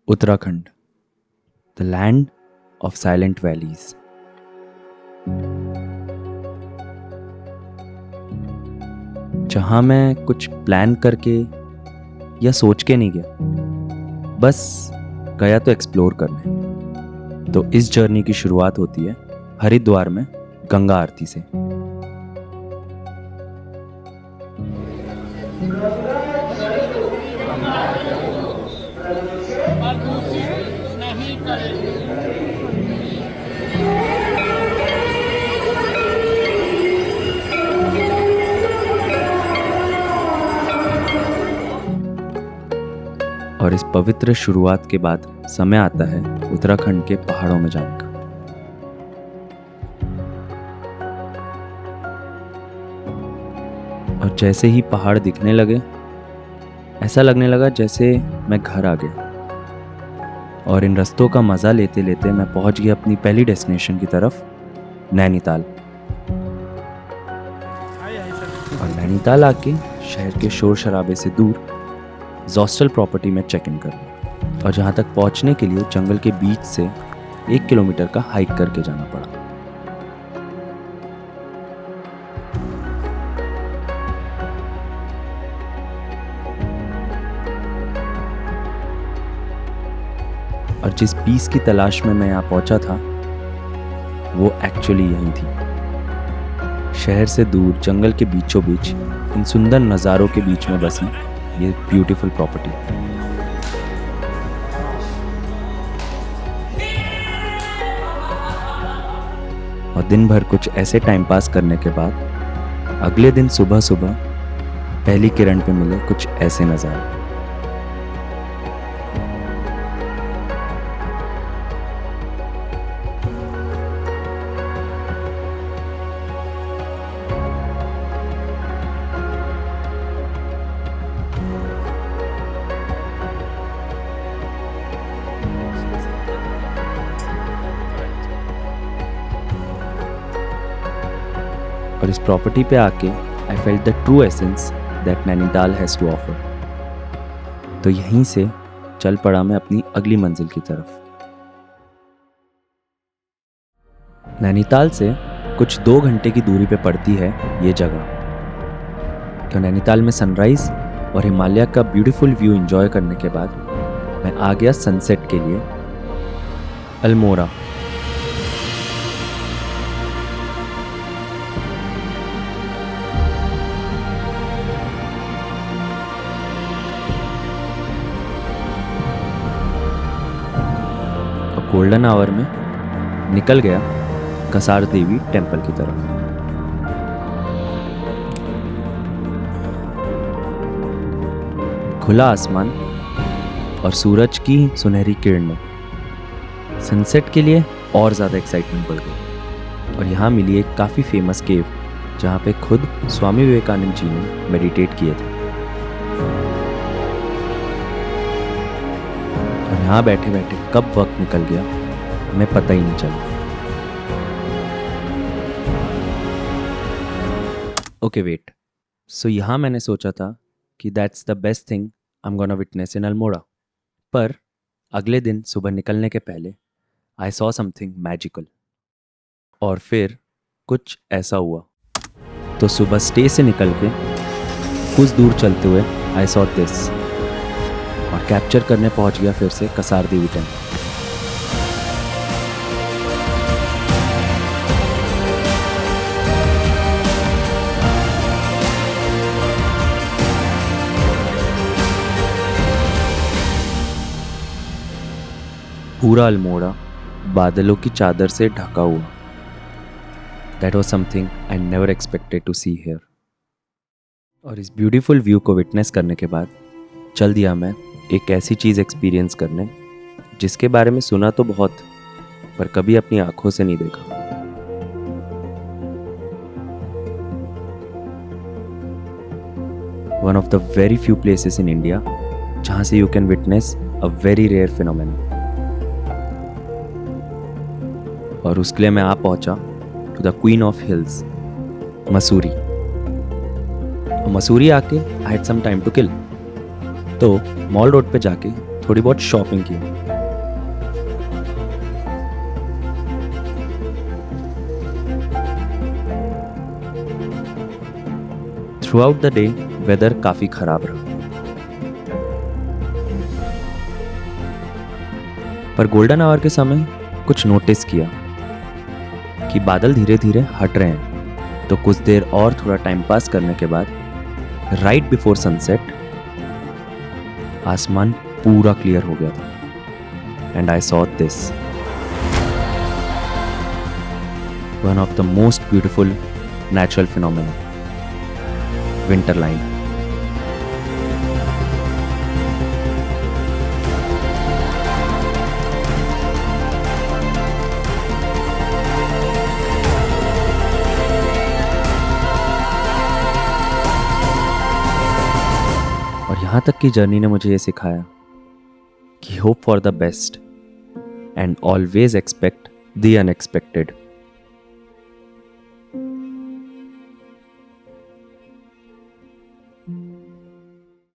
Uttarakhand, the land of silent valleys. जहां मैं कुछ प्लान करके या सोच के नहीं गया, बस गया तो एक्सप्लोर करने। तो इस जर्नी की शुरुआत होती है हरिद्वार में गंगा आरती से। और इस पवित्र शुरुआत के बाद समय आता है उत्तराखंड के पहाड़ों में जाने का। और जैसे ही पहाड़ दिखने लगे, ऐसा लगने लगा जैसे मैं घर आ गया। और इन रास्तों का मज़ा लेते लेते मैं पहुंच गया अपनी पहली डेस्टिनेशन की तरफ, नैनीताल। और नैनीताल आके शहर के शोर शराबे से दूर जॉस्टल प्रॉपर्टी में चेक इन कर, और जहाँ तक पहुँचने के लिए जंगल के बीच से 1 किलोमीटर का हाइक करके जाना पड़ा। और जिस पीस की तलाश में मैं यहाँ पहुंचा था, वो एक्चुअली यहीं थी। शहर से दूर जंगल के बीचों बीच इन सुंदर नज़ारों के बीच में बसी ये ब्यूटीफुल प्रॉपर्टी। और दिन भर कुछ ऐसे टाइम पास करने के बाद अगले दिन सुबह सुबह पहली किरण पे मिले कुछ ऐसे नज़ारे। और इस प्रॉपर्टी पे आके I felt the true essence that Nainital has to offer. तो यहीं से चल पड़ा मैं अपनी अगली मंजिल की तरफ। नैनीताल से कुछ 2 घंटे की दूरी पे पड़ती है ये जगह। तो नैनीताल में सनराइज और हिमालय का ब्यूटीफुल व्यू एंजॉय करने के बाद मैं आ गया सनसेट के लिए अल्मोड़ा। गोल्डन आवर में निकल गया कसार देवी टेम्पल की तरफ। खुला आसमान और सूरज की सुनहरी किरणें सनसेट के लिए और ज़्यादा एक्साइटमेंट बढ़ गई। और यहाँ मिली एक काफ़ी फेमस केव जहाँ पे खुद स्वामी विवेकानंद जी ने मेडिटेट किए थे। और यहाँ बैठे बैठे कब वक्त निकल गया हमें पता ही नहीं चला। ओके वेट, सो यहाँ मैंने सोचा था कि that's the best thing I am gonna witness in Almora. पर अगले दिन सुबह निकलने के पहले आई सॉ समथिंग मैजिकल। और फिर कुछ ऐसा हुआ। तो सुबह स्टे से निकल के कुछ दूर चलते हुए आई सॉ दिस, और कैप्चर करने पहुंच गया फिर से कसार देवी टेम्पल। पूरा अल्मोड़ा बादलों की चादर से ढका हुआ। That was something I never expected to see here. और इस ब्यूटीफुल व्यू को विटनेस करने के बाद चल दिया मैं एक ऐसी चीज़ एक्सपीरियंस करने जिसके बारे में सुना तो बहुत, पर कभी अपनी आंखों से नहीं देखा। One of the very few places in India जहाँ से you can witness a very rare phenomena. और उसके लिए मैं आ पहुंचा to the queen of hills, Mussoorie. Mussoorie आके I had some time to kill, तो मॉल रोड पे जाके थोड़ी बहुत शॉपिंग की। Throughout the day weather काफ़ी ख़राब रहा, पर गोल्डन आवर के समय कुछ नोटिस किया कि बादल धीरे धीरे हट रहे हैं। तो कुछ देर और थोड़ा टाइम पास करने के बाद राइट बिफोर सनसेट आसमान पूरा क्लियर हो गया था and I saw this, one of the most beautiful natural phenomena, winter line. और यहाँ तक की जर्नी ने मुझे ये सिखाया कि hope for the best and always expect the unexpected.